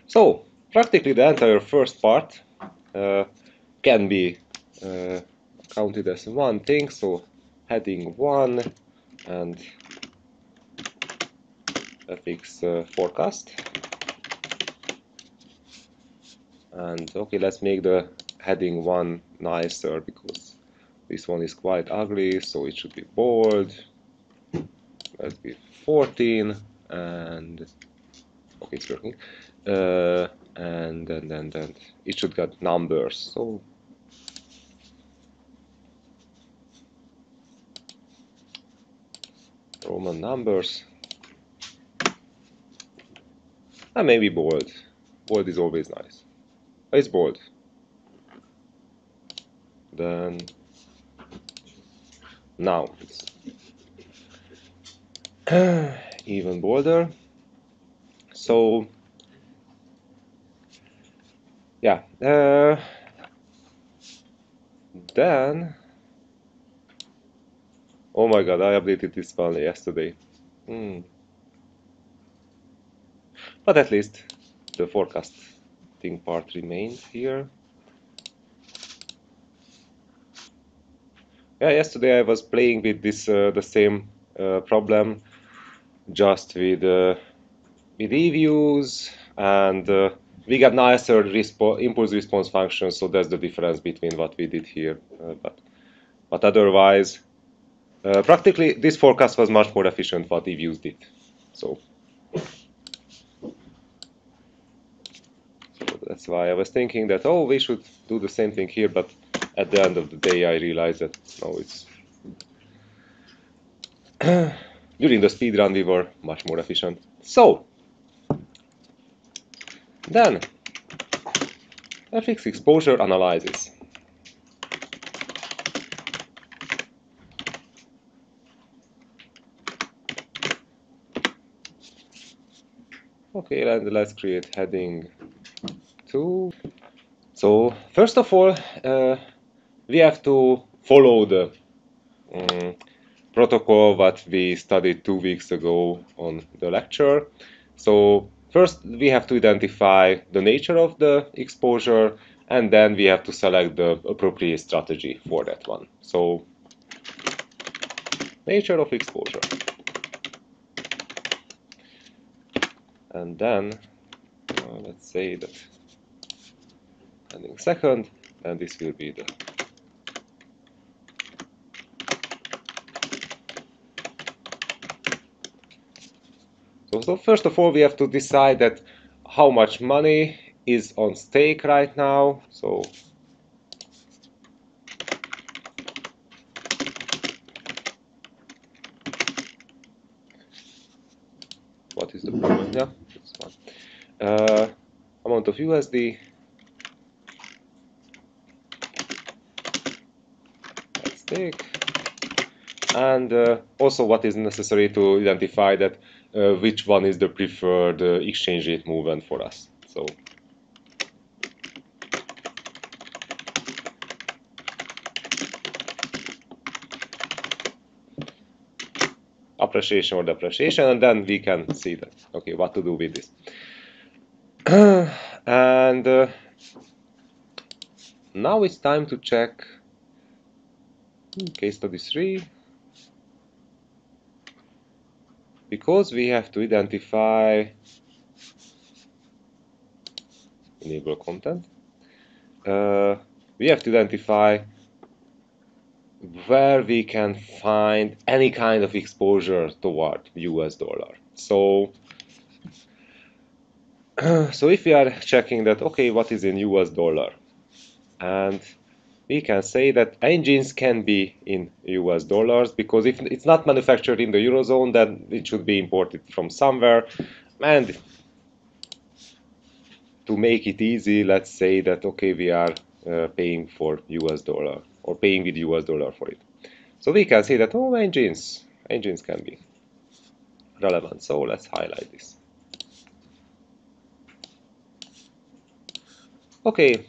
So practically the entire first part can be counted as one thing. So heading 1 and fix forecast. And okay, let's make the heading 1 nicer because this one is quite ugly, so it should be bold. Let's be 14 and okay, it's working. And then it should get numbers. So Roman numbers. And maybe bold. Bold is always nice. It's bold. Then now it's even bolder. So yeah, then oh my god, I updated this one yesterday. But at least the forecasting part remains here. Yeah, yesterday I was playing with this the same problem, just with e-views, and we got nicer impulse response functions. So that's the difference between what we did here. But otherwise, practically this forecast was much more efficient what e-views did. So that's why I was thinking that, oh, we should do the same thing here, but at the end of the day I realized that no, it's during the speed run we were much more efficient. So then FX exposure analysis. Okay, and let's create heading 2. So first of all, we have to follow the protocol that we studied 2 weeks ago on the lecture. So first we have to identify the nature of the exposure, and then we have to select the appropriate strategy for that one. So nature of exposure. And then let's say that heading second, and this will be the So first of all, we have to decide that how much money is on stake right now. So what is the problem? Yeah, this one. Amount of USD at stake, and also what is necessary to identify that which one is the preferred exchange rate movement for us. So appreciation or depreciation, and then we can see that, okay, what to do with this. And now it's time to check case study 3, because we have to identify enable content. We have to identify where we can find any kind of exposure toward US dollar. So if we are checking that, okay, what is in US dollar, and we can say that engines can be in US dollars, because if it's not manufactured in the Eurozone, then it should be imported from somewhere. And to make it easy, let's say that, okay, we are paying for US dollar, or paying with US dollar for it. So we can say that, oh, engines can be relevant. So let's highlight this. Okay,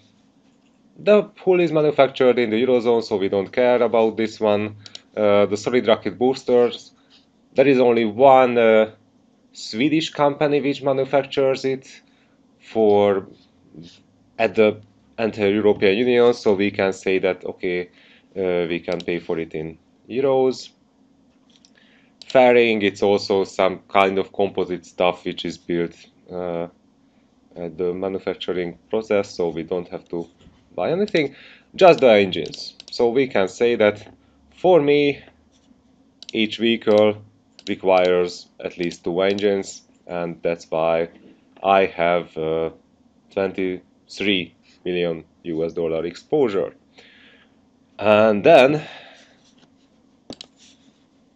the hull is manufactured in the Eurozone, so we don't care about this one. The solid rocket boosters, there is only one Swedish company which manufactures it. for at the entire European Union, so we can say that okay, we can pay for it in euros. Fairing, it's also some kind of composite stuff which is built at the manufacturing process, so we don't have to buy anything, just the engines. So we can say that for me, each vehicle requires at least 2 engines, and that's why I have 23 million US dollar exposure. And then,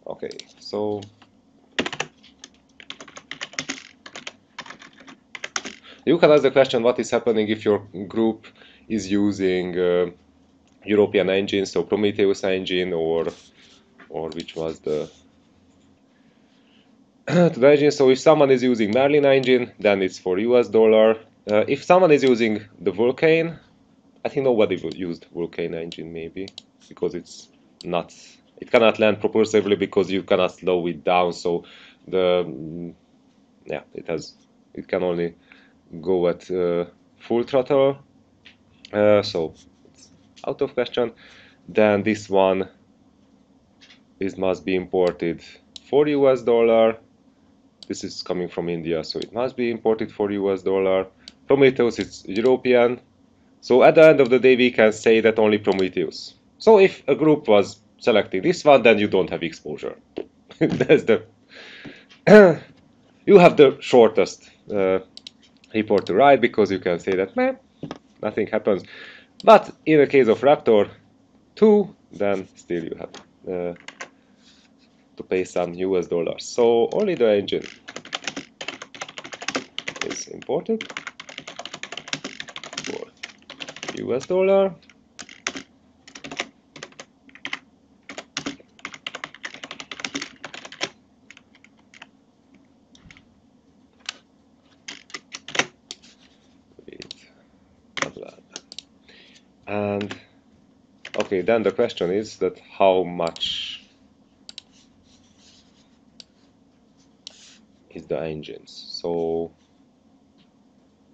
okay, so you can ask the question, what is happening if your group is using European engine, so Prometheus engine, or which was the engine. So if someone is using Merlin engine, then it's for US dollar. If someone is using the Vulcane, I think nobody will use the Vulcane engine maybe, because it's not, it cannot land propulsively because you cannot slow it down. So the yeah, it can only go at full throttle. So it's out of question. Then this one must be imported for US dollar. This is coming from India, so it must be imported for US dollar. Prometheus, it's European. So at the end of the day, we can say that only Prometheus. So if a group was selecting this one, then you don't have exposure. That's the you have the shortest report to write, because you can say that meh, nothing happens. But in the case of Raptor 2, then still you have to pay some US dollars. So only the engine is imported for US dollar. And okay, then the question is that how much is the engines. So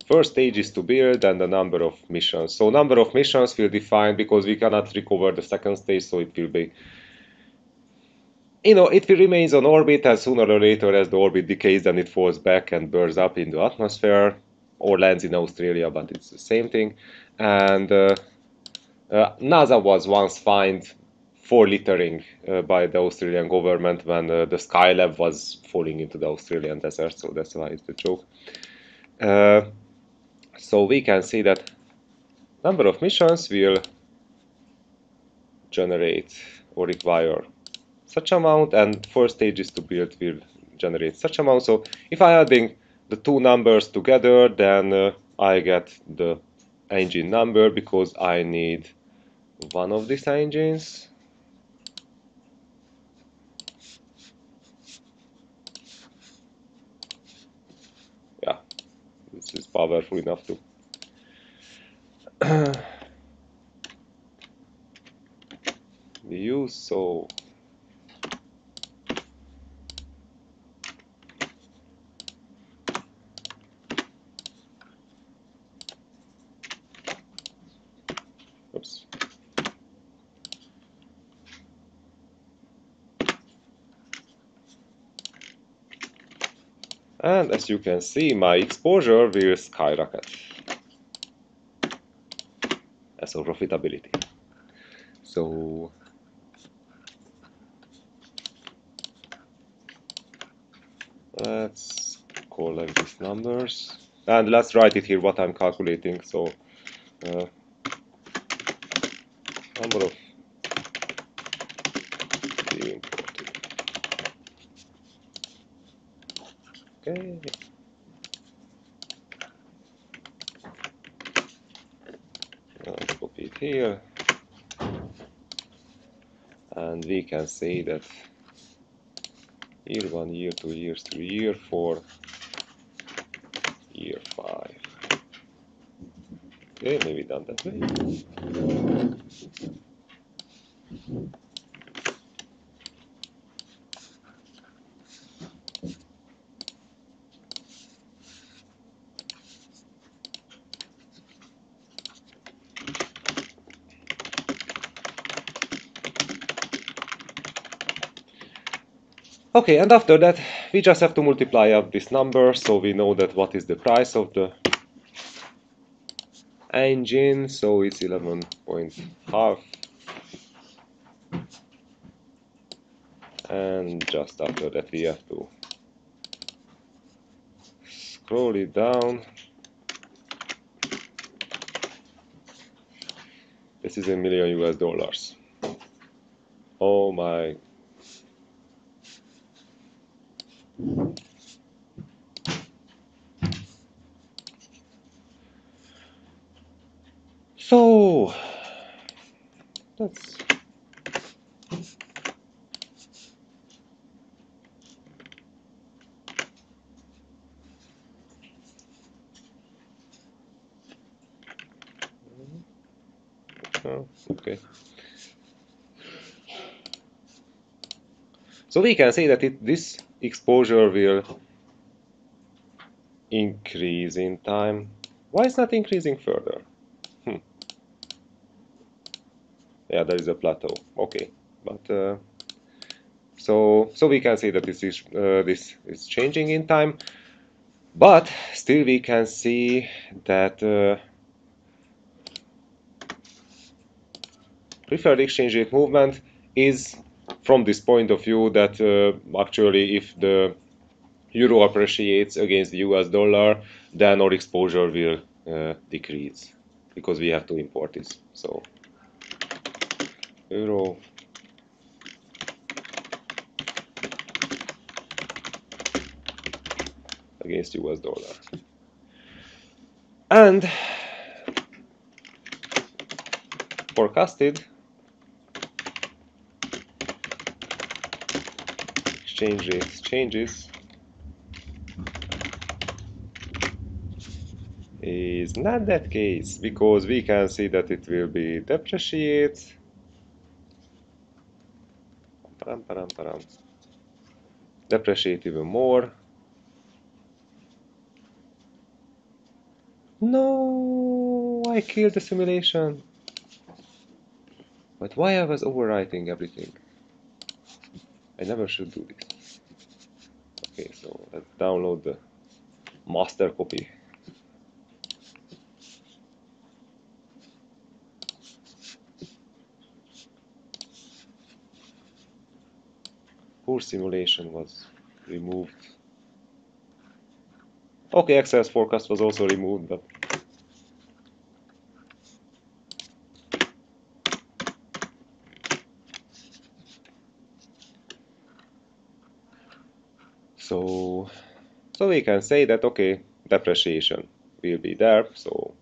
first stage is to build, and the number of missions. So number of missions will define, because we cannot recover the second stage, so it will be, it will remain on orbit, and sooner or later, as the orbit decays, then it falls back and burns up in the atmosphere, or lands in Australia, but it's the same thing. And NASA was once fined for littering by the Australian government when the Skylab was falling into the Australian desert, so that's why it's the joke. So we can see that number of missions will generate or require such amount, and first stage is to build will generate such amount. So if I adding the two numbers together, then I get the engine number, because I need one of these engines. Yeah, this is powerful enough to be used. So oops. And as you can see, my exposure will skyrocket as of profitability. So let's collect these numbers, and let's write it here what I'm calculating. So number of the imported. Okay. Let's copy it here, and we can say that year 1, year 2, year 3, year 4, year 5. Okay, maybe done that way. Okay, and after that we just have to multiply up this number, so we know that what is the price of the engine, so it's 11.5, and just after that we have to scroll it down. This is in million US dollars. Oh my. So that's okay. So we can say that this exposure will increase in time. Why is not increasing further? Yeah, there is a plateau. Okay, but so we can say that this is changing in time, but still we can see that preferred exchange rate movement is from this point of view that actually if the euro appreciates against the US dollar, then our exposure will decrease because we have to import this. So euro against US dollar. And forecasted exchange rate changes is not that case, because we can see that it will be depreciate. Depreciate even more. No, I killed the simulation. But why I was overwriting everything? I never should do this. Okay, so let's download the master copy. Poor simulation was removed. Okay, Excel's forecast was also removed, but so we can say that okay, depreciation will be there. So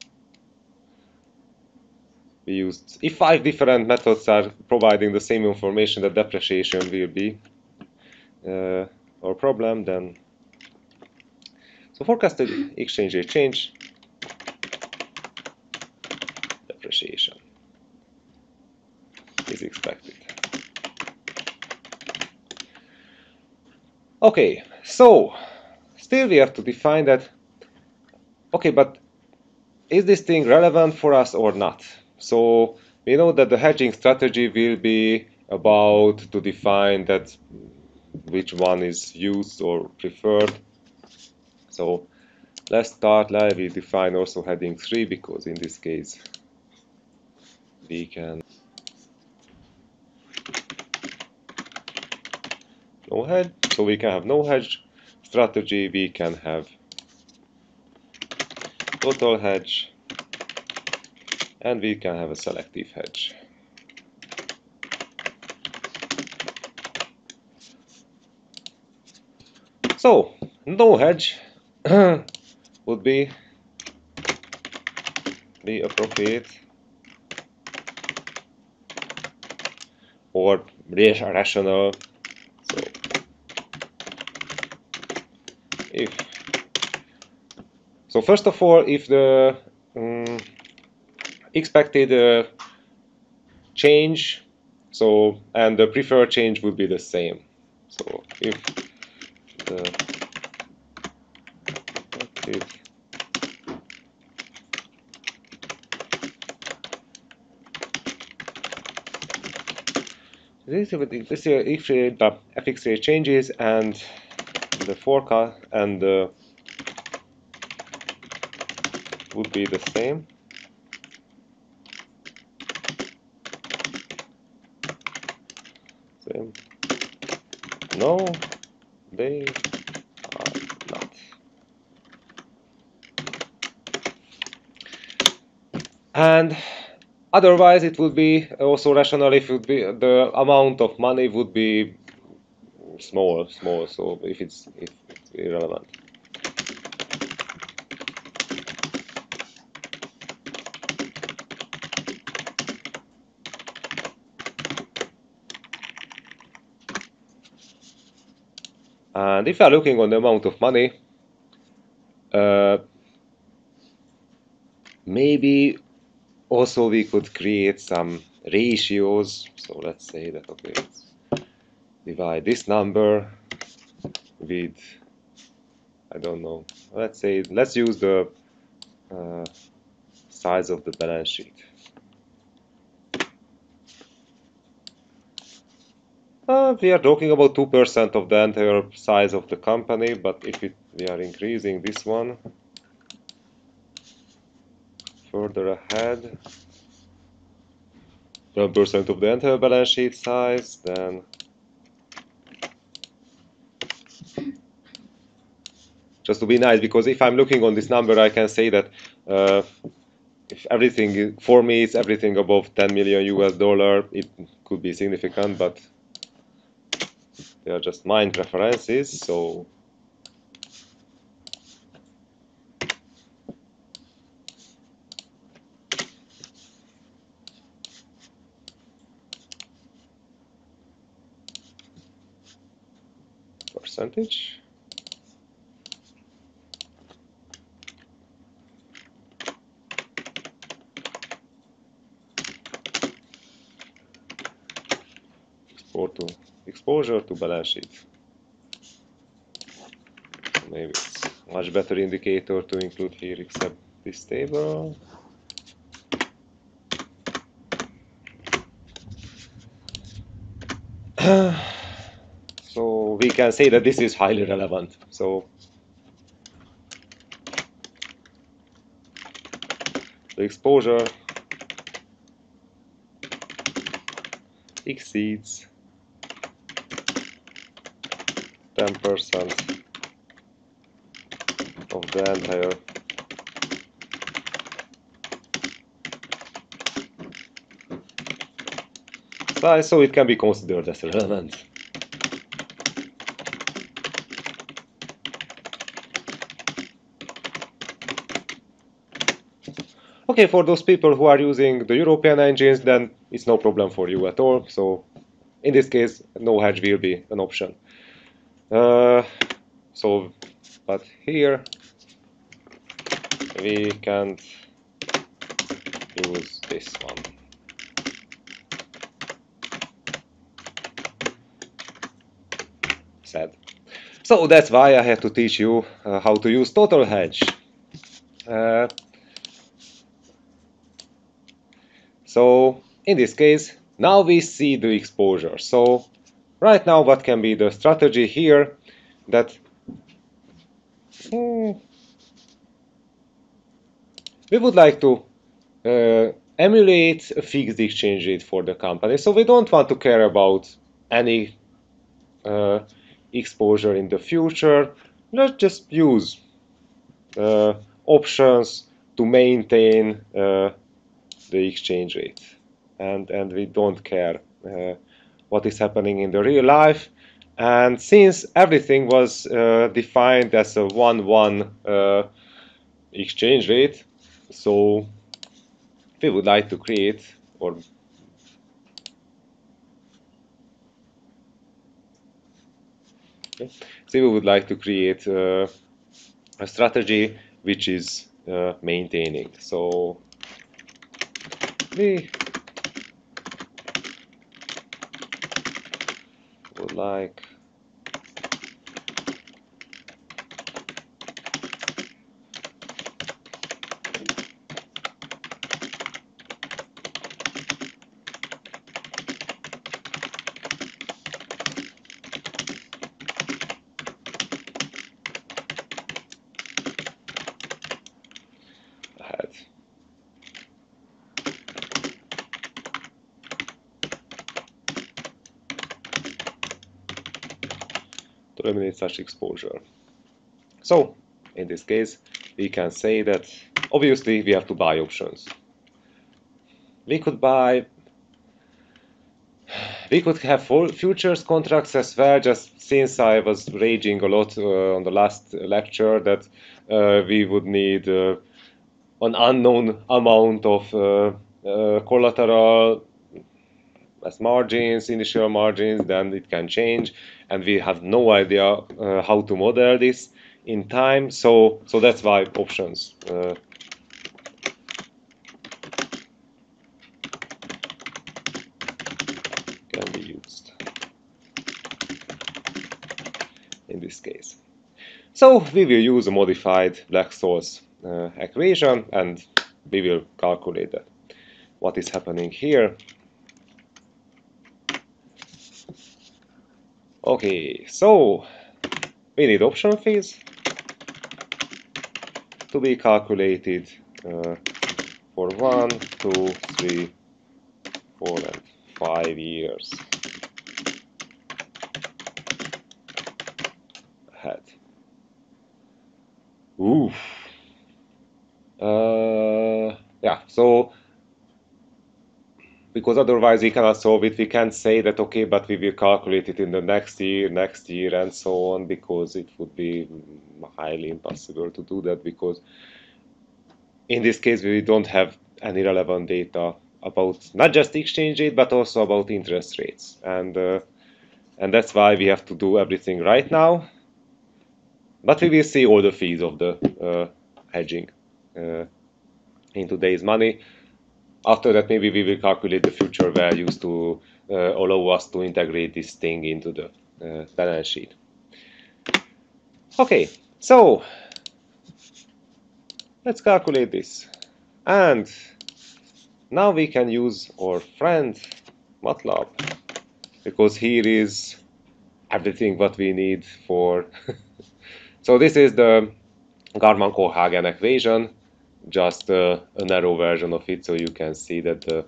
we used, if 5 different methods are providing the same information that depreciation will be our problem, then so forecasted exchange rate change, depreciation is expected. Okay, so still we have to define that, okay, but is this thing relevant for us or not? So we know that the hedging strategy will be about to define that which one is used or preferred. So let's start, we define also heading 3, because in this case we can no hedge, so we can have no hedge strategy, we can have total hedge, and we can have a selective hedge. So no hedge would be appropriate or rational. So if so, first of all, if the expected change, so and the preferred change would be the same. So if the expected this if the FX rate changes and the forecast and would be the same. Same. No, they are not. And otherwise, it would be also rational if it would be the amount of money would be small. So if it's irrelevant. And if you are looking on the amount of money, maybe also we could create some ratios. So let's say that, okay, let's divide this number with, I don't know, let's use the size of the balance sheet. We are talking about 2% of the entire size of the company, but if we are increasing this one further ahead, 10% of the entire balance sheet size, then just to be nice, because if I'm looking on this number, I can say that if everything, for me, it's everything above 10 million US dollar, it could be significant, but they are just mine preferences, so percentage. Exposure to balance sheet. Maybe it's a much better indicator to include here except this table. So we can say that this is highly relevant. So the exposure exceeds 10% of the entire size, so it can be considered as relevant. Okay, for those people who are using the European engines, then it's no problem for you at all. So in this case, no hedge will be an option. But here we can't use this one. Sad. So that's why I have to teach you how to use total hedge. So in this case, now we see the exposure. So right now, what can be the strategy here? That we would like to emulate a fixed exchange rate for the company. So we don't want to care about any exposure in the future. Let's just use options to maintain the exchange rate, and we don't care what is happening in the real life. And since everything was defined as a 1-1 exchange rate, so we would like to create, or so we would like to create a strategy which is maintaining. So we would like eliminate such exposure. So in this case, we can say that obviously we have to buy options. We could have futures contracts as well, just since I was raging a lot on the last lecture that we would need an unknown amount of collateral as margins, initial margins, then it can change, and we have no idea how to model this in time. So that's why options can be used in this case. So we will use a modified Black-Scholes equation, and we will calculate that. What is happening here? Okay, so we need option fees to be calculated for 1, 2, 3, 4, and 5 years ahead. Oof. Yeah, so because otherwise we cannot solve it, we can't say that, okay, but we will calculate it in the next year, and so on, because it would be highly impossible to do that, because in this case we don't have any relevant data about not just exchange rate, but also about interest rates. And that's why we have to do everything right now. But we will see all the fees of the hedging in today's money. After that, maybe we will calculate the future values to allow us to integrate this thing into the balance sheet. Okay, so let's calculate this. And now we can use our friend MATLAB, because here is everything what we need for. So this is the Garman-Kolhagen equation, just a narrow version of it, so you can see that the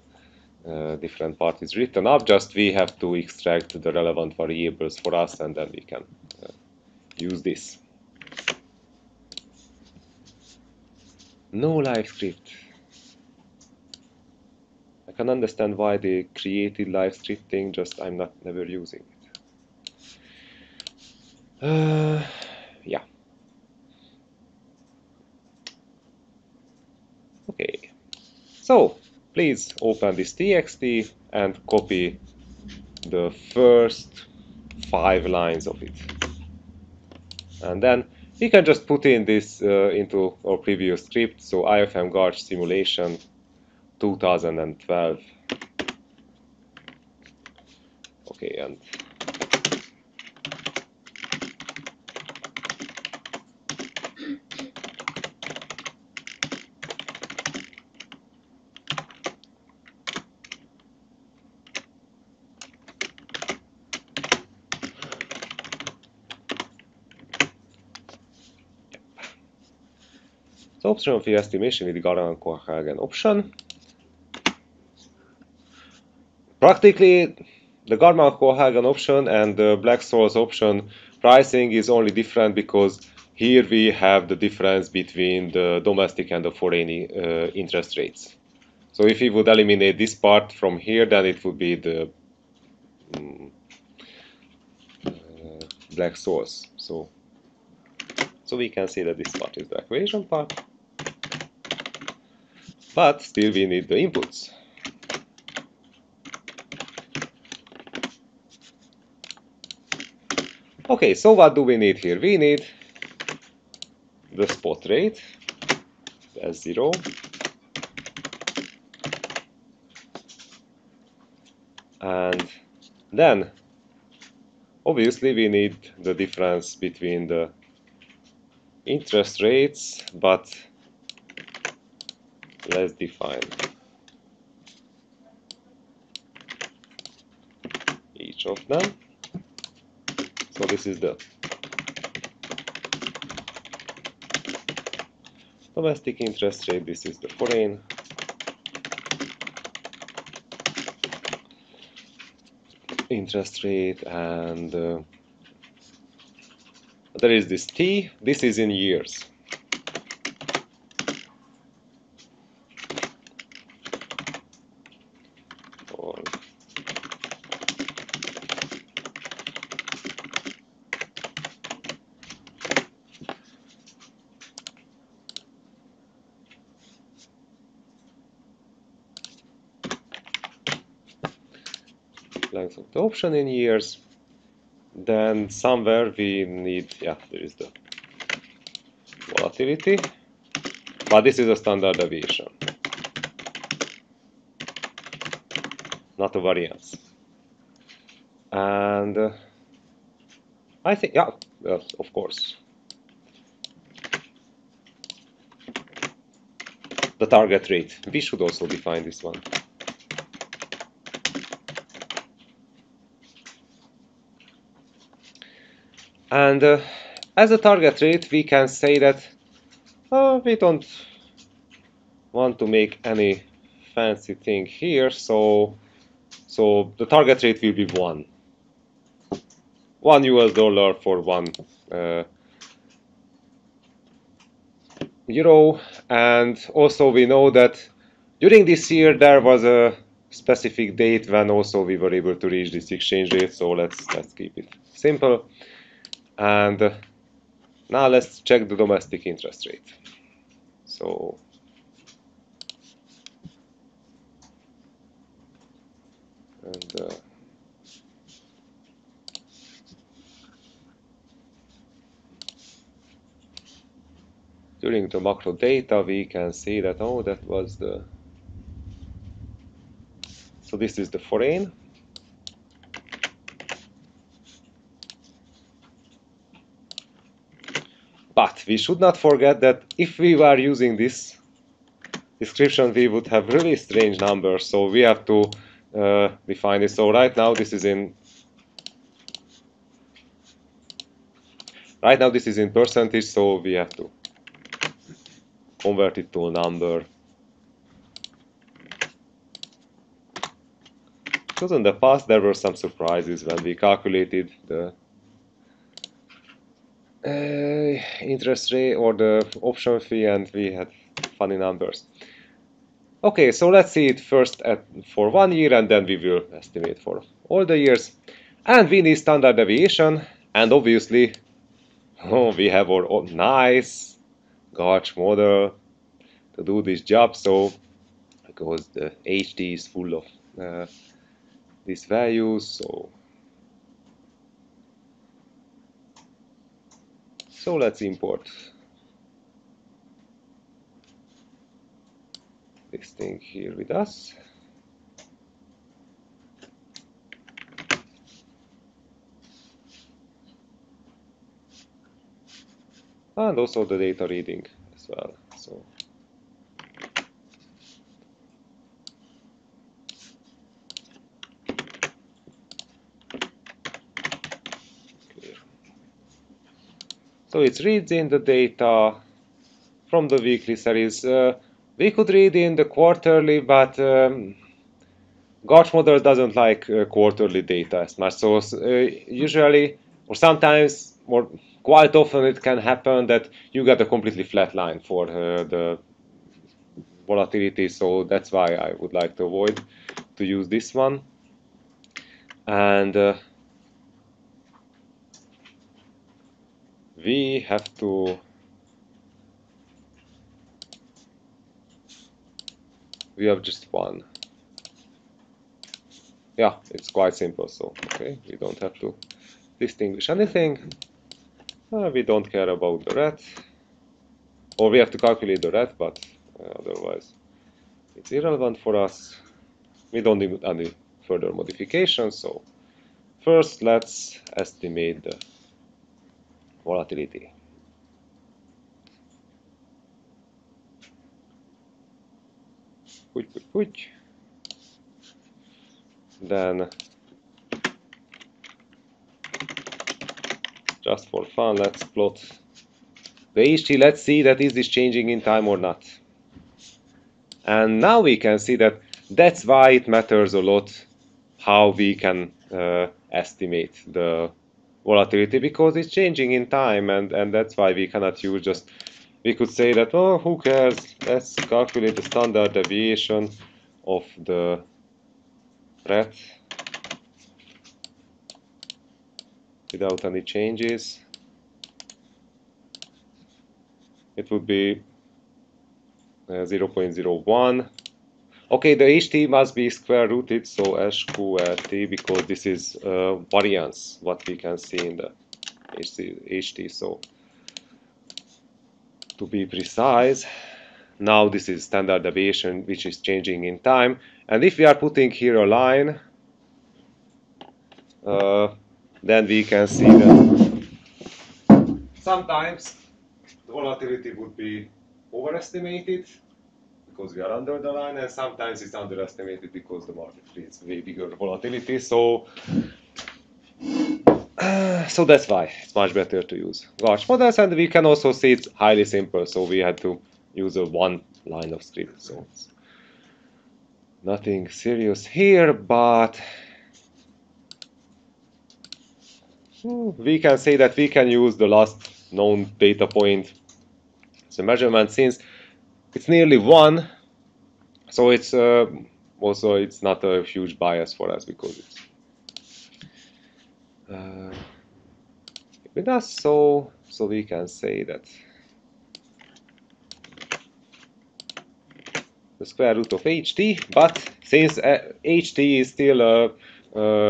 different part is written up. Just we have to extract the relevant variables for us, and then we can use this. No live script. I can understand why they created live scripting, just I'm never using it. Yeah. Okay. So please open this txt and copy the first 5 lines of it. And then we can just put in this into our previous script. So IFM Garch simulation 2012. Okay, and so option fee estimation with Garman-Kolhagen option. Practically, the Garman-Kolhagen option and the Black-Scholes option pricing is only different because here we have the difference between the domestic and the foreign interest rates. So if we would eliminate this part from here, then it would be the Black-Scholes. So we can see that this part is the equation part. But still we need the inputs. Okay, so what do we need here? We need the spot rate as 0. And then obviously we need the difference between the interest rates, but let's define each of them. So this is the domestic interest rate, this is the foreign interest rate, and There is this t, this is in years. Length of the option in years. Then somewhere we need, yeah, there is the volatility, but this is a standard deviation, not a variance. And I think, yeah, of course, the target rate. We should also define this one. And as a target rate, we can say that we don't want to make any fancy thing here, so the target rate will be 1 US dollar for 1 euro. And also we know that during this year there was a specific date when also we were able to reach this exchange rate, so let's keep it simple. And now let's check the domestic interest rate. So during the macro data we can see that, oh, that was the, so this is the foreign. But we should not forget that if we were using this description, we would have really strange numbers. So we have to define it. So right now this is in percentage. So we have to convert it to a number. Because in the past there were some surprises when we calculated the interest rate or the option fee, and we had funny numbers. Okay, so let's see it first for 1 year, and then we will estimate for all the years. And we need standard deviation, and obviously we have our nice Gauge model to do this job. So because the HD is full of these values, so let's import this thing here with us. And also the data reading as well. So it reads in the data from the weekly series. We could read in the quarterly, but Gauge model doesn't like quarterly data as much. So usually, or sometimes, or quite often, it can happen that you get a completely flat line for the volatility. So that's why I would like to avoid to use this one. And we have to, we have just one. Yeah, it's quite simple. So okay, we don't have to distinguish anything. We don't care about the red, or we have to calculate the red, but otherwise it's irrelevant for us. We don't need any further modifications. So first let's estimate the volatility. Then just for fun, let's plot the HT. Let's see that is this changing in time or not. And now we can see that that's why it matters a lot how we can estimate the volatility because it's changing in time, and that's why we cannot use just, we could say that, oh, who cares, let's calculate the standard deviation of the ret without any changes. It would be 0.01. Okay, the HT must be square rooted, so SQRT, because this is variance, what we can see in the HT. So to be precise, now this is standard deviation which is changing in time, and if we are putting here a line, then we can see that sometimes the volatility would be overestimated because we are under the line, and sometimes it's underestimated because the market creates way bigger volatility. So that's why it's much better to use large models, and we can also see it's highly simple. So we had to use a one line of script. So it's nothing serious here, but we can say that we can use the last known data point as a measurement, since it's nearly 1. So it's also it's not a huge bias for us because it's with us. So we can say that the square root of ht, but since ht is still a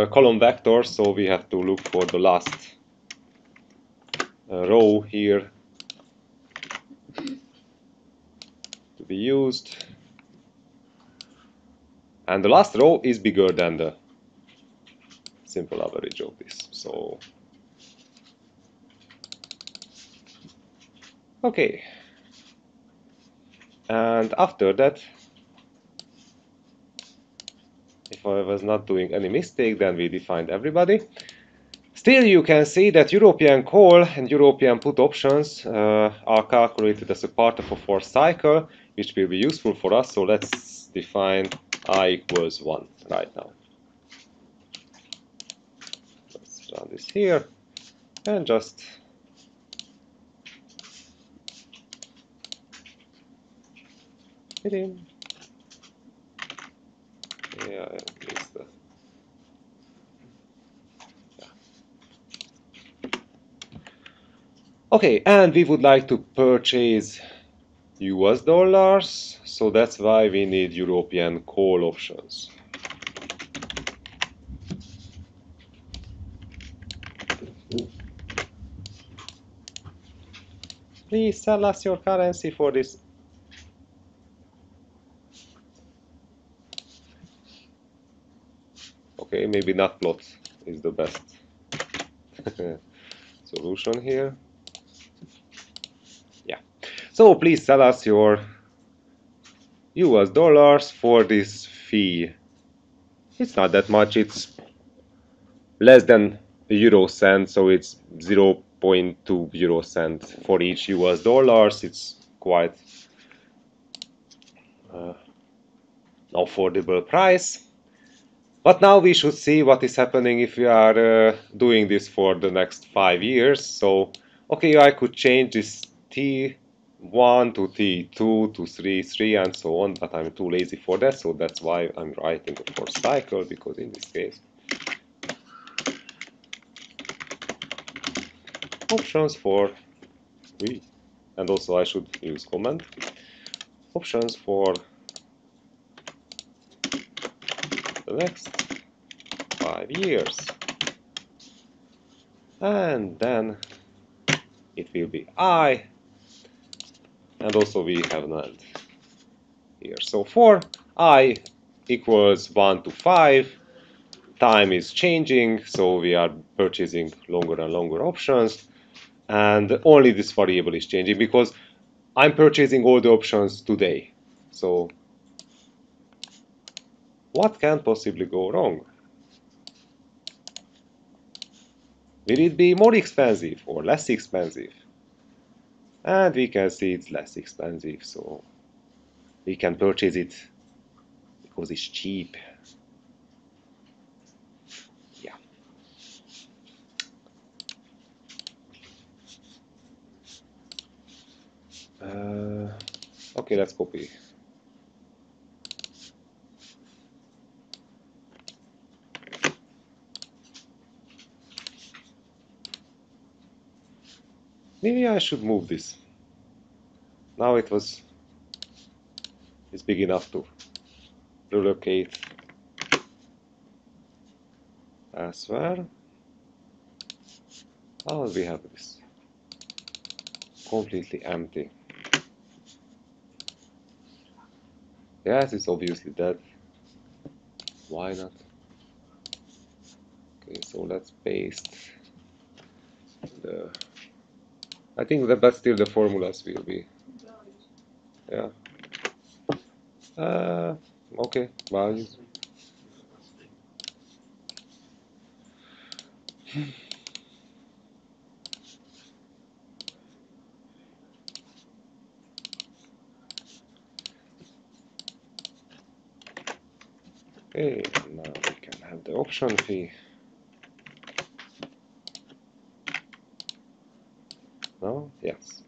column vector, so we have to look for the last row here to be used, and the last row is bigger than the simple average of this. So okay, and after that, if I was not doing any mistake, then we defined everybody. Still, you can see that European call and European put options are calculated as a part of a forced cycle, which will be useful for us. So let's define I equals 1 right now. Let's run this here and just hit in. Yeah, I missed that. Okay, and we would like to purchase US dollars, so that's why we need European call options. Please sell us your currency for this. Okay, maybe not plot is the best solution here. Yeah. So please sell us your US dollars for this fee. It's not that much, it's less than a euro cent, so it's 0.2 euro cent for each US dollars. It's quite affordable price. But now we should see what is happening if we are doing this for the next 5 years. So, okay, I could change this T1 to T2 to 3, and so on, but I'm too lazy for that, so that's why I'm writing a forced cycle, because in this case, options for, and also I should use comment, options for the next 5 years. And then it will be I, and also we have an end here. So for I equals 1 to 5, time is changing, so we are purchasing longer and longer options, and only this variable is changing because I'm purchasing all the options today. So what can possibly go wrong? Will it be more expensive or less expensive? And we can see it's less expensive, so we can purchase it because it's cheap. Yeah. Okay, let's copy. Maybe I should move this. Now it's big enough to relocate as well. How will we have this? Completely empty. Yes, it's obviously dead. Why not? Okay, so let's paste the. I think that, but still the formulas will be. Yeah. Okay, values. Okay, now we can have the option fee. No? Yes.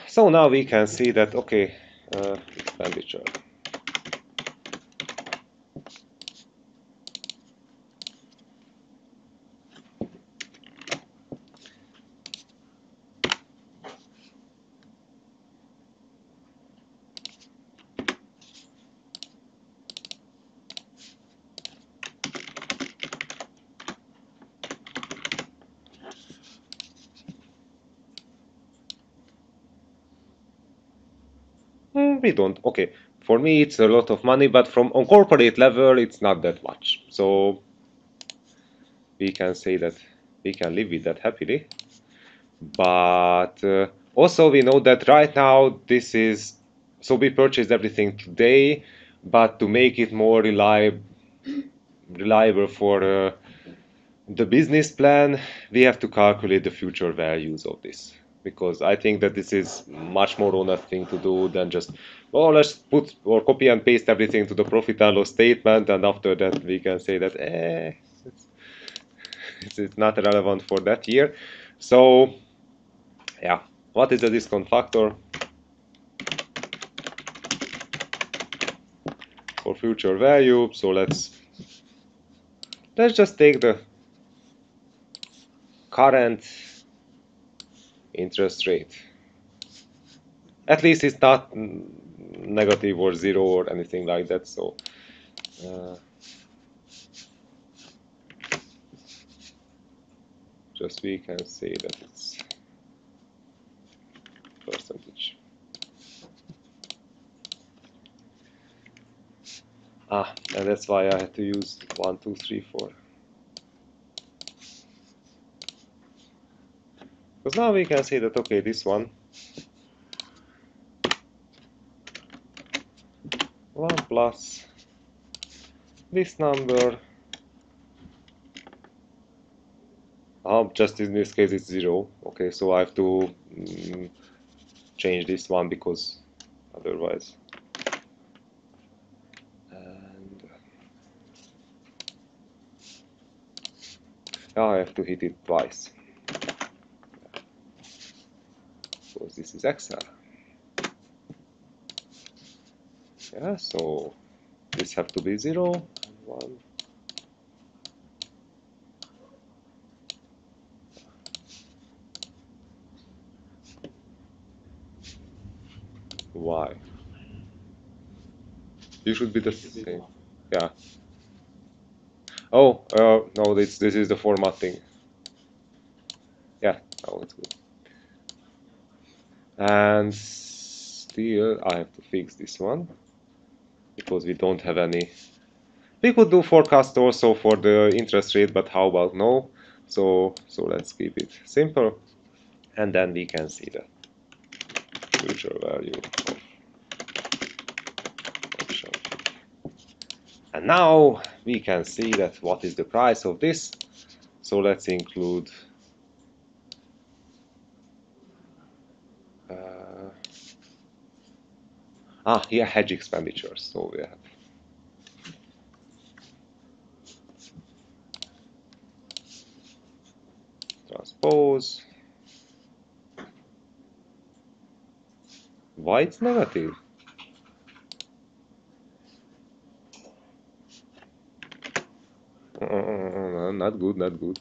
So now we can see that, okay, expenditure. We don't. Okay, for me it's a lot of money, but from on corporate level it's not that much. So we can say that we can live with that happily. But also we know that right now this is so we purchased everything today, but to make it more reliable for the business plan, we have to calculate the future values of this. Because I think that this is much more honest thing to do than just, well, let's put or copy and paste everything to the profit and loss statement, and after that we can say that it's not relevant for that year. So yeah, what is the discount factor for future value? So let's just take the current interest rate. At least it's not negative or zero or anything like that. So just we can say that it's percentage. And that's why I had to use 1, 2, 3, 4. Because now we can say that, okay, this one 1 plus this number. Just in this case it's 0. Okay, so I have to change this one because otherwise. And I have to hit it twice. Because this is Excel. Yeah, so this have to be 0 and 1. Why? You should be the same. Yeah. Oh, no, this is the formatting. Yeah, now it's good. And still I have to fix this one because we don't have any. We could do forecast also for the interest rate, but how about no? So let's keep it simple, and then we can see the future value of option. And now we can see that what is the price of this. So let's include here hedge expenditures. So we have transpose. Why it's negative? Not good, not good.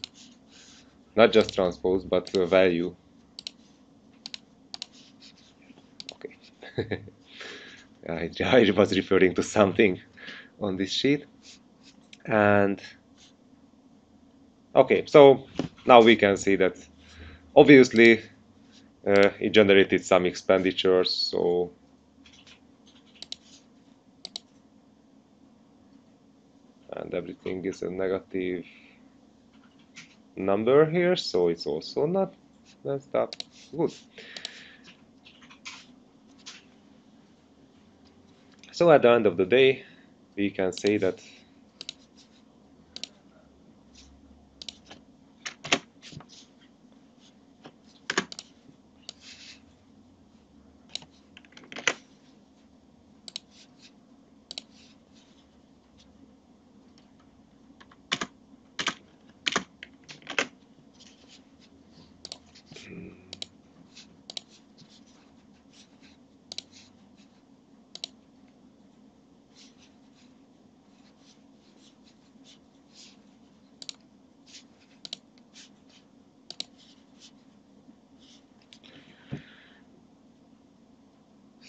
Not just transpose, but value. Okay. I was referring to something on this sheet. And okay, so now we can see that obviously it generated some expenditures, so and everything is a negative number here, so it's also not that good. So at the end of the day, we can say that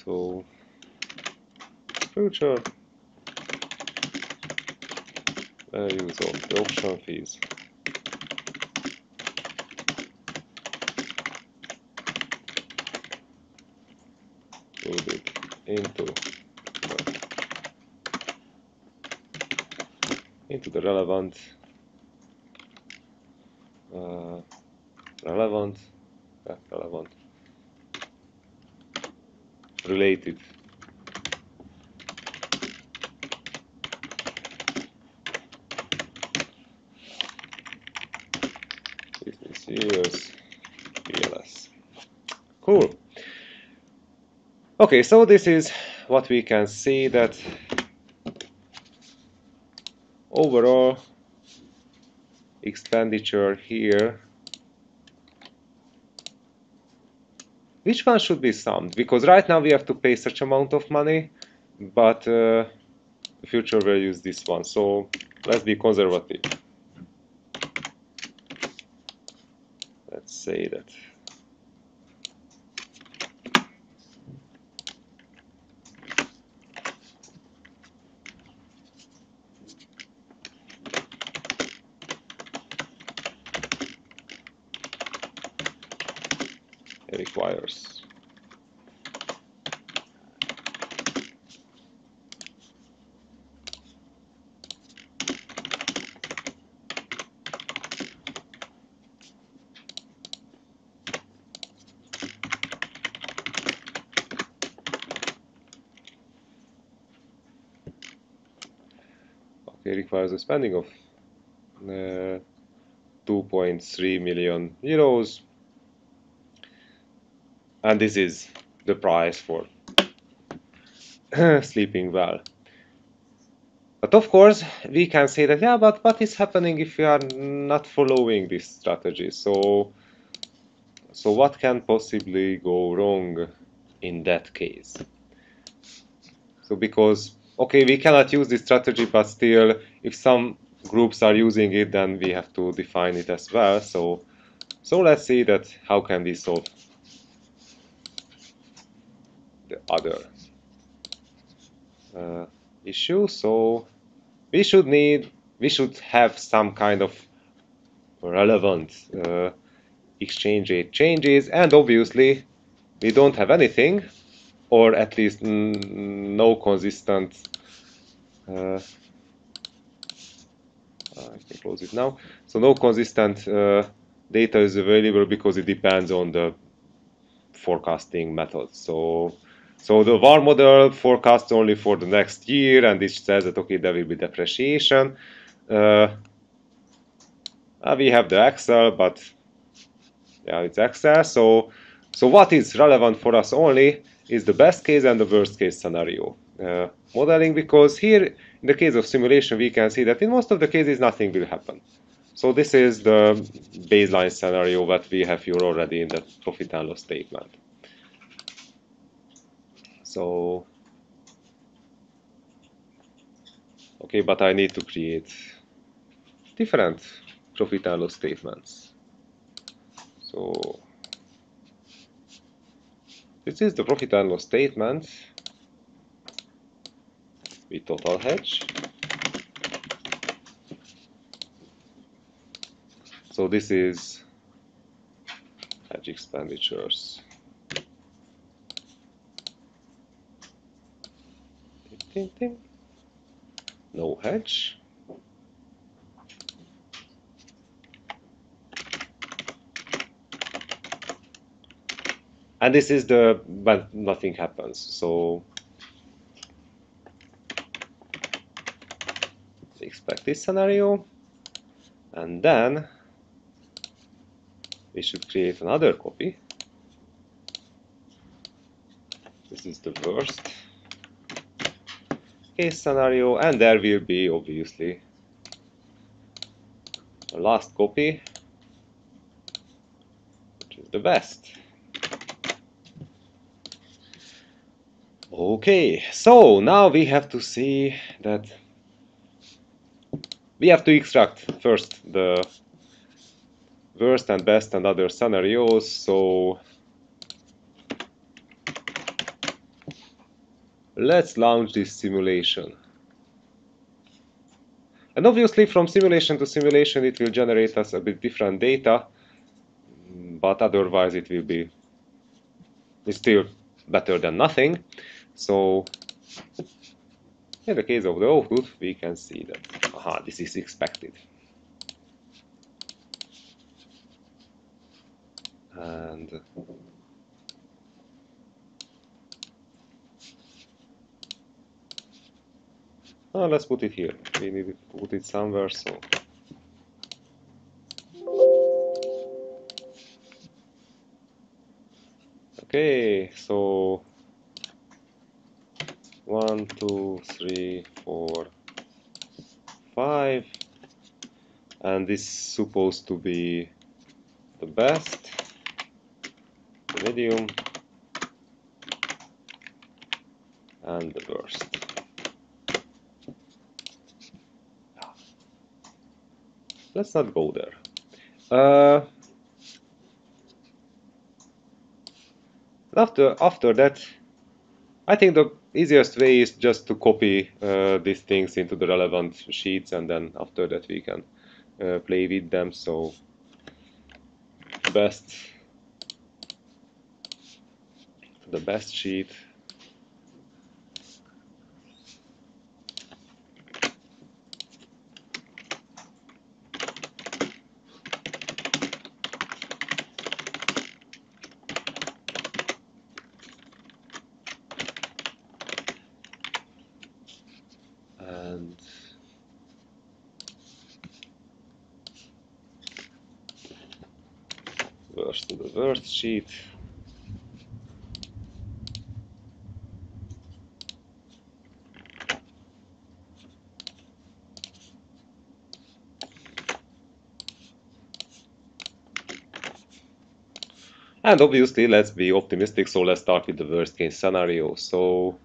so future values of the option fees will be into the relevant related business years PLS. Cool. Okay, so this is what we can see, that overall expenditure here. Which one should be summed? Because right now we have to pay such amount of money, but the future will use this one. So let's be conservative. Let's say that. It requires a spending of 2.3 million euros, and this is the price for sleeping well. But of course, we can say that, yeah, but what is happening if we are not following this strategy? So what can possibly go wrong in that case? So because, okay, we cannot use this strategy, but still, if some groups are using it, then we have to define it as well. So let's see that how can we solve the other issue. So we should have some kind of relevant exchange rate changes, and obviously we don't have anything, or at least no consistent. I can close it now. So no consistent data is available because it depends on the forecasting method. So So the VAR model forecasts only for the next year, and it says that okay, there will be depreciation. We have the Excel, but yeah, it's Excel. So what is relevant for us only is the best case and the worst case scenario modeling, because here in the case of simulation we can see that in most of the cases nothing will happen. So this is the baseline scenario that we have here already in the profit and loss statement. So okay, but I need to create different profit and loss statements. So this is the profit and loss statement with total hedge. So this is hedge expenditures. No hedge. And this is the when nothing happens. So expect this scenario, and then we should create another copy. This is the worst case scenario, and there will be obviously a last copy, which is the best. Okay, so now we have to see that we have to extract first the worst and best and other scenarios. So let's launch this simulation. And obviously from simulation to simulation it will generate us a bit different data, but otherwise it will be still better than nothing. So in the case of the output we can see that aha, this is expected. And let's put it here. We need to put it somewhere. So okay, so 1, 2, 3, 4, 5, and this is supposed to be the best, the medium, and the worst. Let's not go there. After that, I think the easiest way is just to copy these things into the relevant sheets, and then after that we can play with them. So the best sheet. And worst to the worst sheet. And obviously let's be optimistic, so let's start with the worst case scenario. So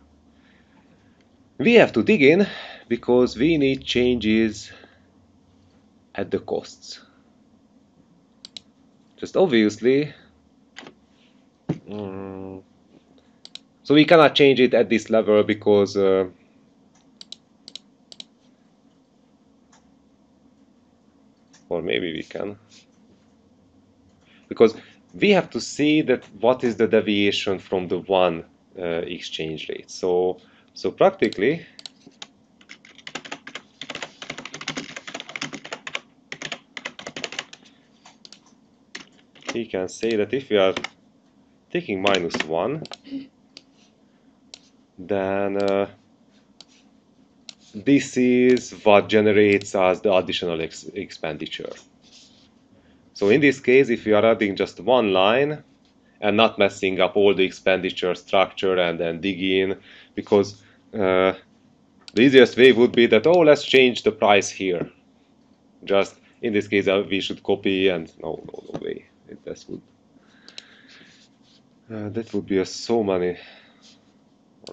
we have to dig in because we need changes at the costs. Just obviously, so we cannot change it at this level because or maybe we can, because we have to see that what is the deviation from the one exchange rate. So practically we can say that if we are taking -1, then this is what generates us the additional expenditure. So in this case, if you are adding just one line and not messing up all the expenditure structure and then dig in, because the easiest way would be that, oh, let's change the price here. Just in this case, we should copy and no way. That would be so many,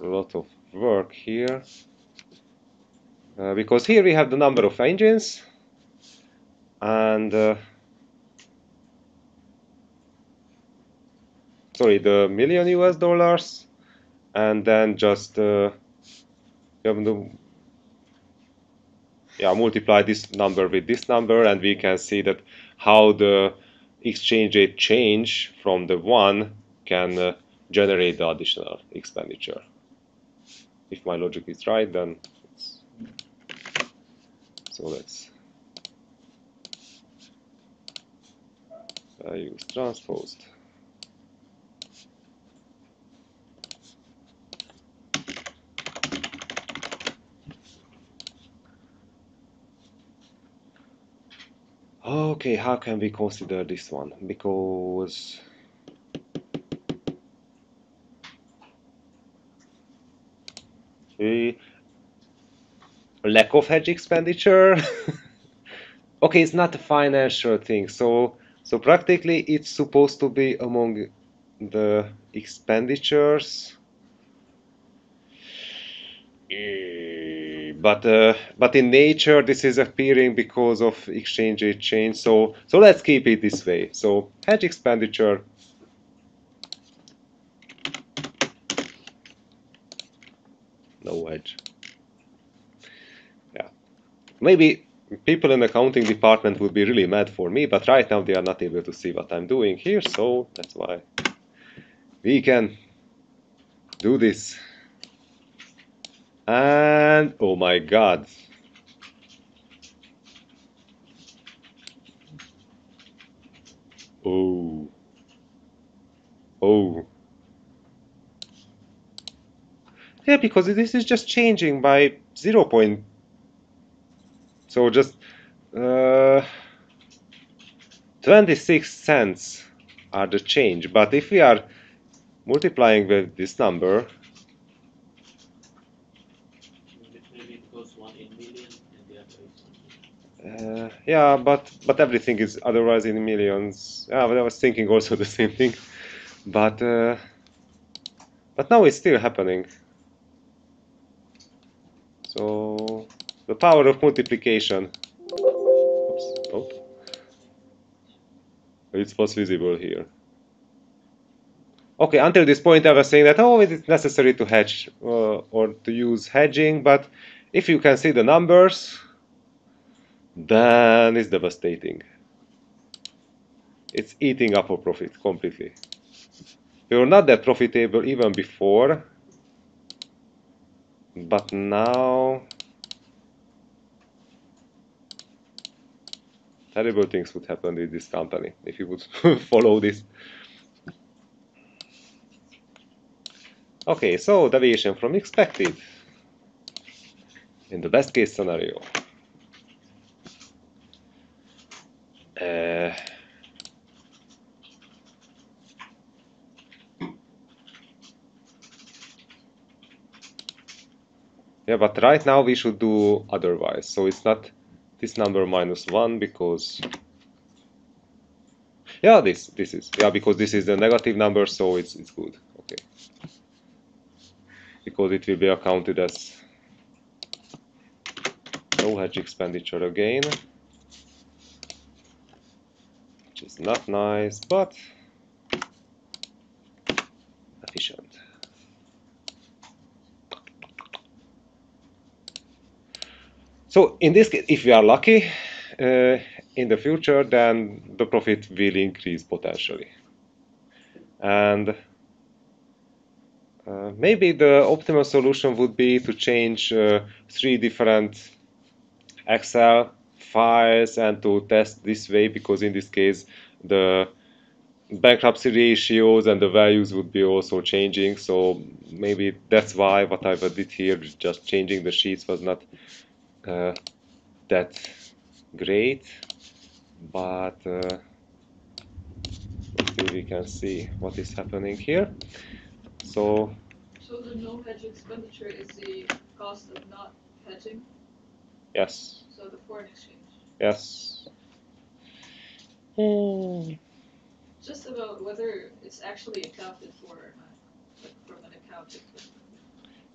a lot of work here. Because here we have the number of engines and sorry, the million US dollars, and then just you have to multiply this number with this number, and we can see that how the exchange rate change from the one can generate the additional expenditure. If my logic is right, then so let's use transposed. Okay, how can we consider this one? Because lack of hedge expenditure. Okay, it's not a financial thing, so practically it's supposed to be among the expenditures. But in nature this is appearing because of exchange rate change. So let's keep it this way. So hedge expenditure. No hedge. Yeah. Maybe people in the accounting department would be really mad for me, but right now they are not able to see what I'm doing here, so that's why we can do this. And oh my god. Oh. Yeah, because this is just changing by 0. So just 26 cents are the change. But if we are multiplying with this number, maybe it goes 1 in million and the other is 1. yeah, but everything is otherwise in millions. Yeah, but I was thinking also the same thing. But now it's still happening. So the power of multiplication. Oops. Oh. It's what's visible here. Okay, until this point I was saying that, oh, it is necessary to hedge or to use hedging, but if you can see the numbers, then it's devastating. It's eating up our profit completely. We were not that profitable even before, but now terrible things would happen with this company if you would follow this. Okay, so deviation from expected in the best case scenario. Yeah, but right now we should do otherwise. So it's not this number minus 1 because yeah, this is because this is the negative number, so it's good. Okay, because it will be accounted as no hedge expenditure again, which is not nice, but efficient. So in this case, if we are lucky in the future, then the profit will increase potentially. And maybe the optimal solution would be to change 3 different Excel files and to test this way, because in this case the bankruptcy ratios and the values would be also changing, so maybe that's why what I did here, just changing the sheets, was not that great, but we can see what is happening here. So the no hedge expenditure is the cost of not hedging? yes. So the foreign exchange. Yes. Just about whether it's actually accounted for or not, like from an accounting perspective.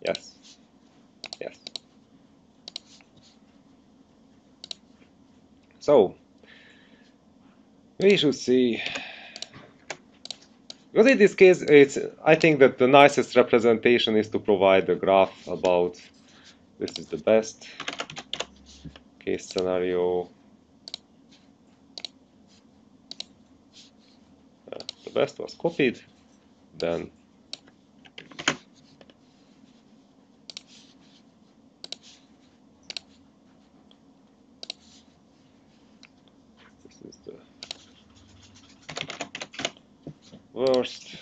Yes. Yes. So we should see. Because in this case, I think that the nicest representation is to provide a graph about this is the best case scenario. The best was copied, then this is the worst.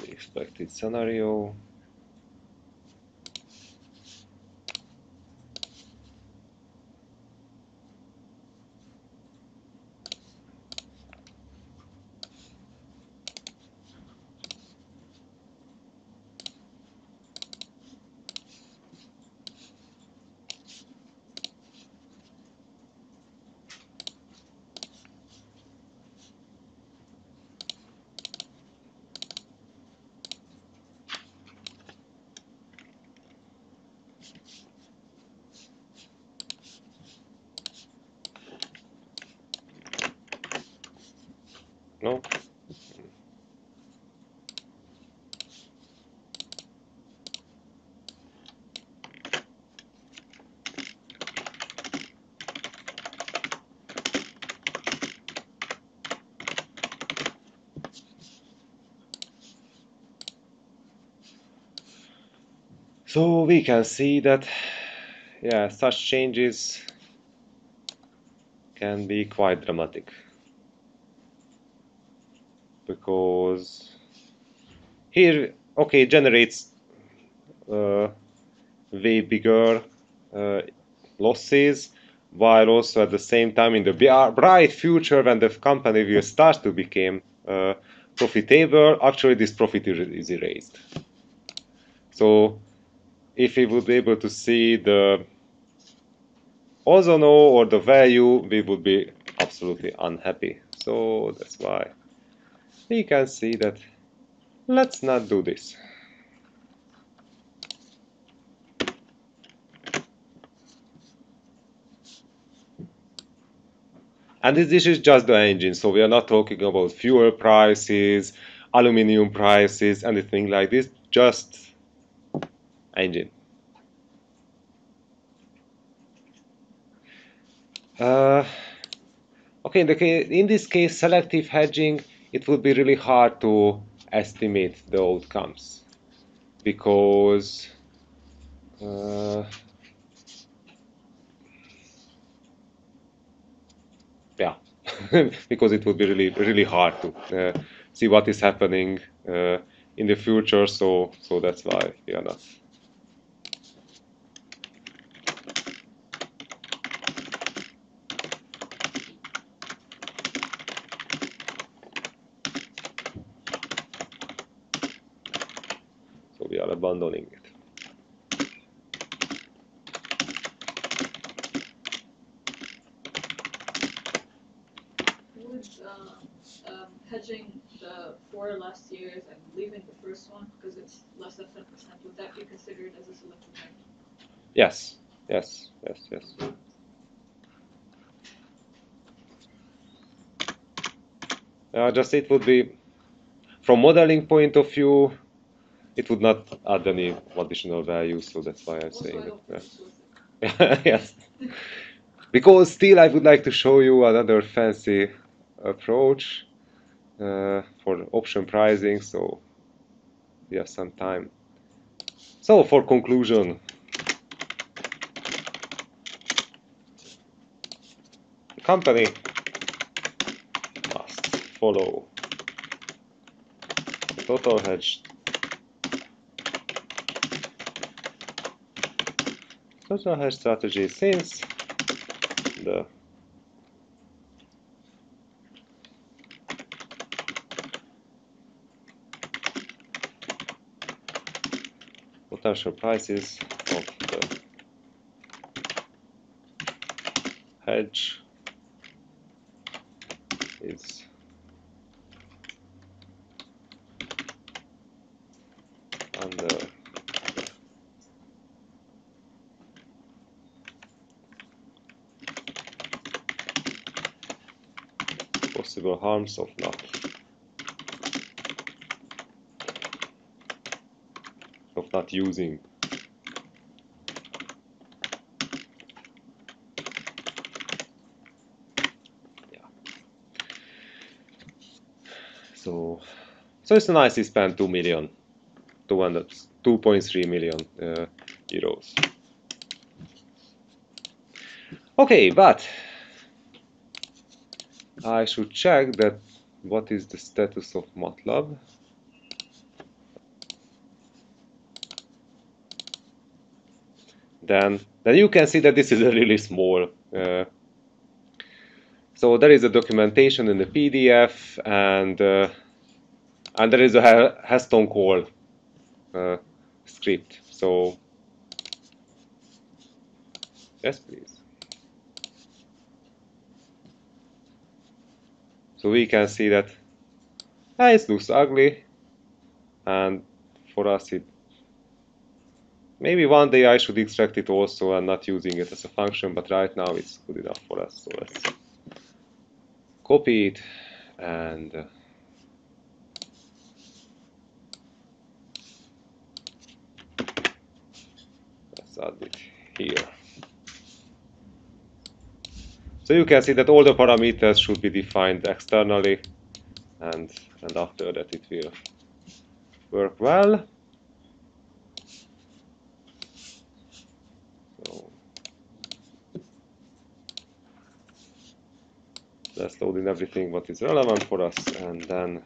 The expected scenario. No. So we can see that, yeah, such changes can be quite dramatic, because here, okay, it generates way bigger uh, losses, while also at the same time in the bright future when the company will start to become profitable, actually this profit is erased. So if we would be able to see the ozono or the value, we would be absolutely unhappy. So that's why we can see that let's not do this. And this is just the engine, so we are not talking about fuel prices, aluminium prices, anything like this, just engine. Okay, in this case, selective hedging, it would be really hard to estimate the outcomes, because yeah, because it would be really hard to see what is happening in the future. So that's why we are not. So we are abandoning it. Would hedging the 4 last years and leaving the first one because it's less than 10%, would that be considered as a selective hedge? Yes, yes, yes, yes. Just it would be, from modeling point of view, it would not add any additional value, so that's why I'm Also, saying I that. don't think it's worth it. Yeah. Yes. Because still I would like to show you another fancy approach for option pricing, so we have some time. So for conclusion, the company must follow the total hedge strategy, since the potential prices of the hedge is under possible harms of not using. Yeah. So it's nice to spend 2.3 million euros. Okay, but I should check that what is the status of MATLAB. Then you can see that this is a really small. So there is a documentation in the PDF, and there is a Heston call script. So yes, please. So we can see that it looks ugly, and for us it maybe one day I should extract it also and not using it as a function, but right now it's good enough for us. So let's copy it and let's add it here. So you can see that all the parameters should be defined externally, and after that it will work well. So let's load in everything what is relevant for us, and then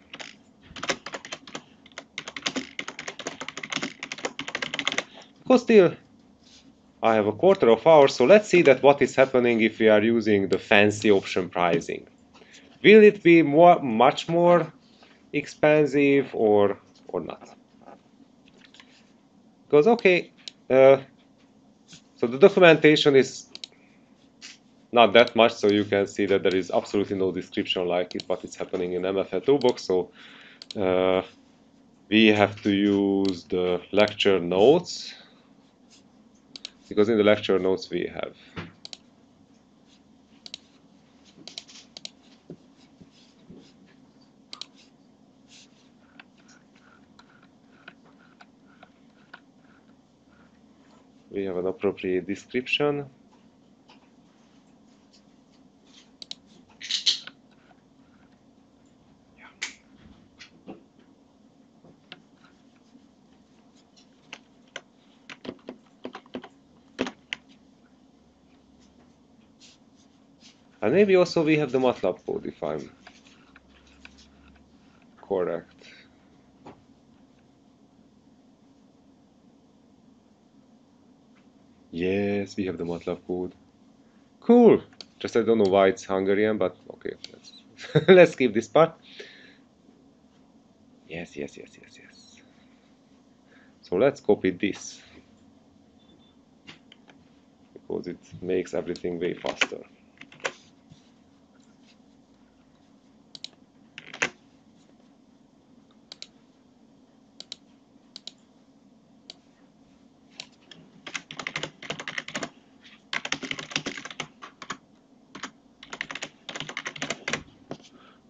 because still I have a quarter of hour, so let's see that what is happening if we are using the fancy option pricing. Will it be much more expensive or not? Because okay, so the documentation is not that much, so you can see that there is absolutely no description like it, what is happening in MFA toolbox. So we have to use the lecture notes, because in the lecture notes we have an appropriate description. And maybe also we have the MATLAB code, if I'm correct. Yes, we have the MATLAB code. Cool. Just I don't know why it's Hungarian, but okay, let's skip this part. Yes. So let's copy this, because it makes everything way faster.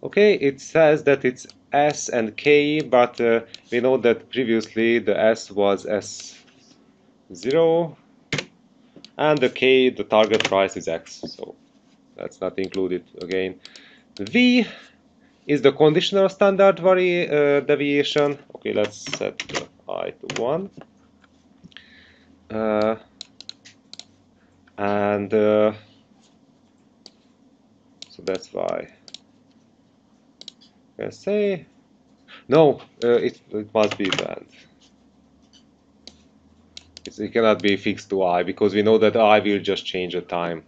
Okay, it says that it's S and K, but we know that previously the S was S0 and the K, the target price, is X, so that's not included again. V is the conditional standard deviation. Okay, let's set the I to 1. And so that's why I can say no, it must be banned. It cannot be fixed to I because we know that I will just change the time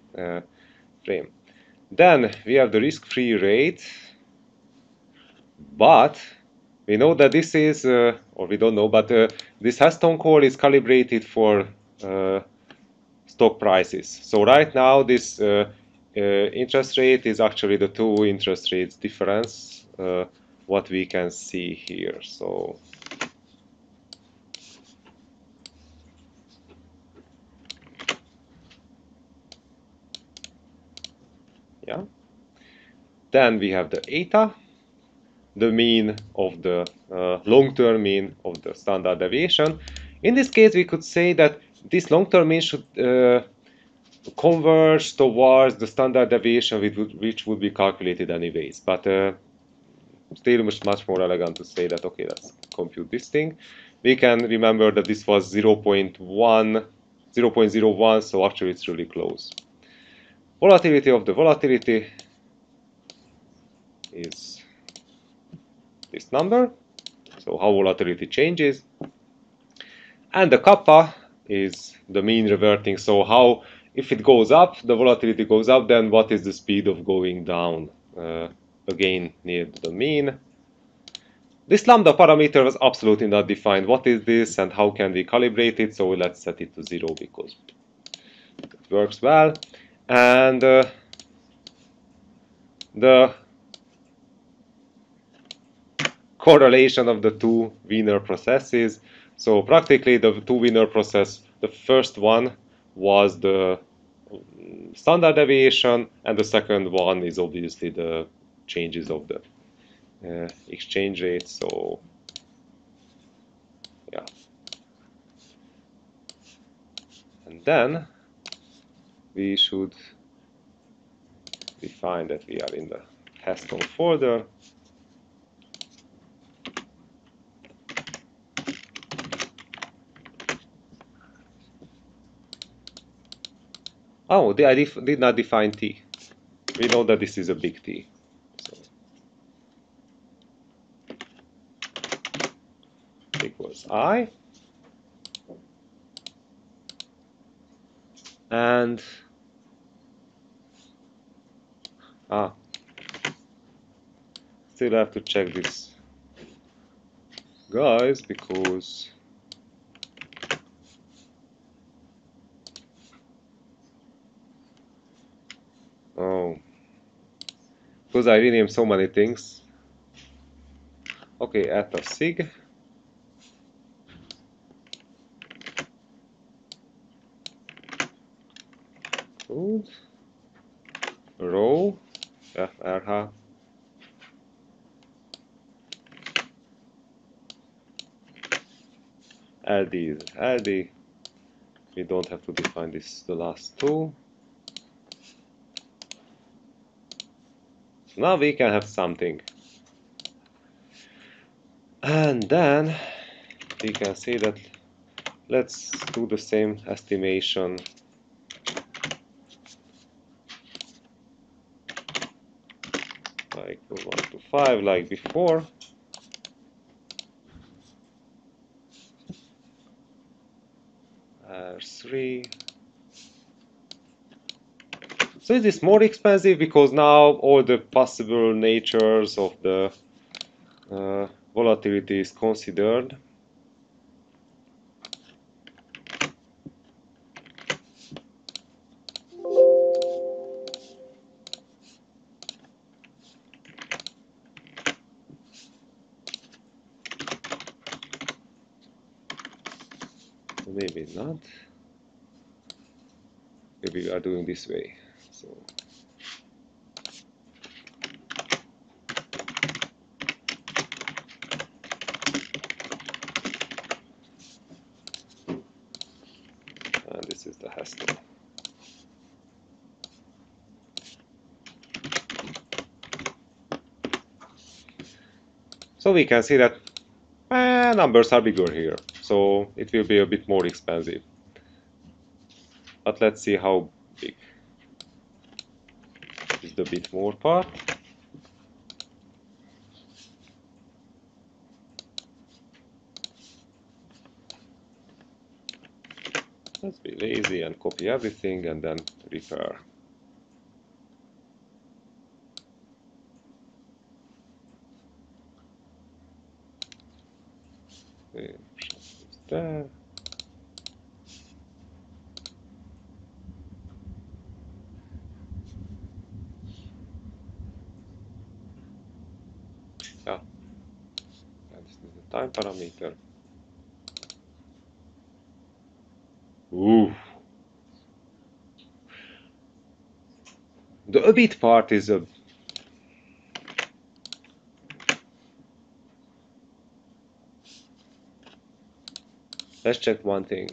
frame. Then we have the risk-free rate, but we know that this is, or we don't know, but this Heston call is calibrated for stock prices. So right now this interest rate is actually the two interest rates difference, what we can see here. So yeah. Then we have the eta, the mean of the long-term mean of the standard deviation. In this case, we could say that this long-term mean should converge towards the standard deviation which would be calculated anyways. But still much more elegant to say that, okay, let's compute this thing. We can remember that this was 0.01, so actually it's really close. Volatility of the volatility is this number, so how volatility changes. And the kappa is the mean reverting, so how, if it goes up, the volatility goes up, then what is the speed of going down, again near the mean. This lambda parameter was absolutely not defined. What is this and how can we calibrate it? So let's set it to 0 because it works well. And the correlation of the two Wiener processes. So practically the two Wiener process, the first one was the standard deviation, and the second one is obviously the changes of the exchange rate. So yeah. And then we should define that we are in the Heston folder. Oh, I did not define T. We know that this is a big T. So equals I. And still have to check this, guys, because because I renamed so many things. Okay, eta sig. Good. Row FRH. LD is LD. We don't have to define this, the last two. So now we can have something. And then we can see that let's do the same estimation like 1 to 5 like before. R3. So it is more expensive because now all the possible natures of the volatility is considered. Maybe not. Maybe we are doing this way. So and this is the Heston. So we can see that numbers are bigger here, so it will be a bit more expensive. But let's see how big is the bit more part. Let's be lazy and copy everything and then repair. There. Yeah, this is the time parameter. Ooh. The a bit part is a let's check one thing.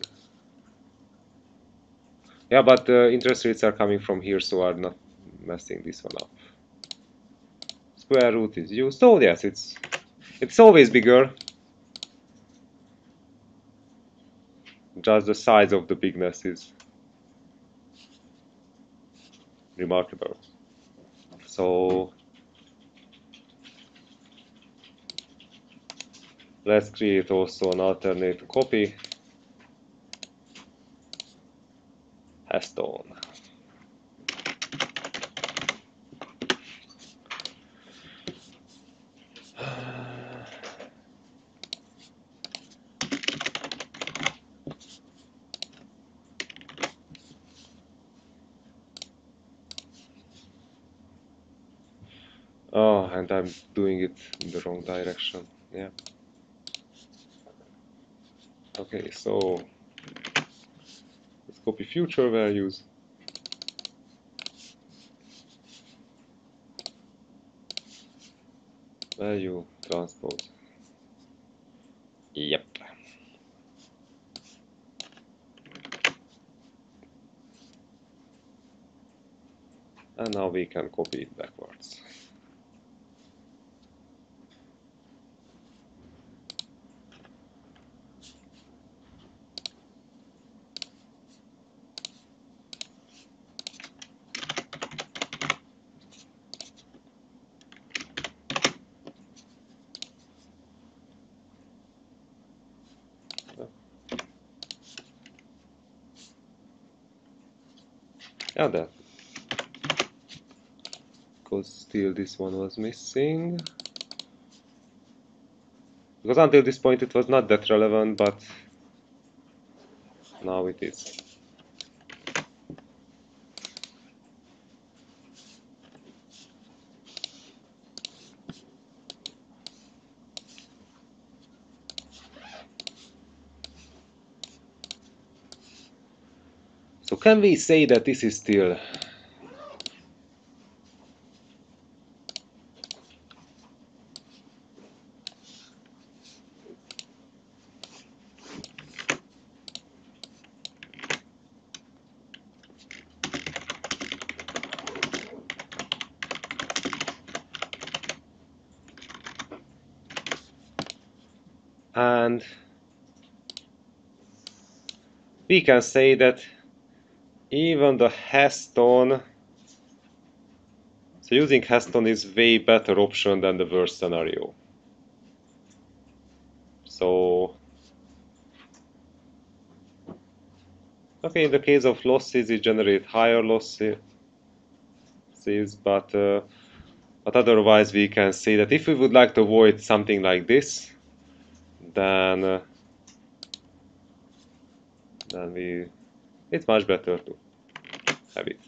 Yeah, but the interest rates are coming from here, so I'm not messing this one up. Square root is used. So yes, it's always bigger. Just the size of the bigness is remarkable. So let's create also an alternate copy. Heston. Oh, and I'm doing it in the wrong direction. Yeah. Okay, so let's copy future values. Value transpose. Yep. And now we can copy it backwards. Yeah, that. Because still this one was missing. Because until this point it was not that relevant, but now it is. So can we say that this is still and we can say that even the Heston, so using Heston is way better option than the worst scenario. So okay, in the case of losses it generates higher losses, but otherwise we can say that if we would like to avoid something like this, then it's much better to have it.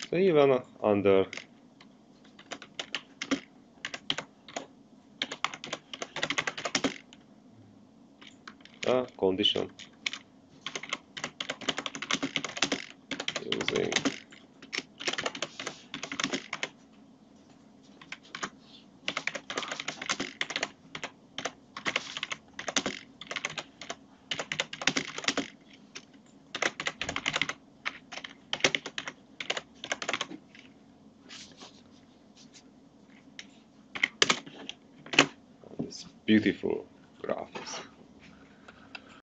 So even under a condition using beautiful graphics.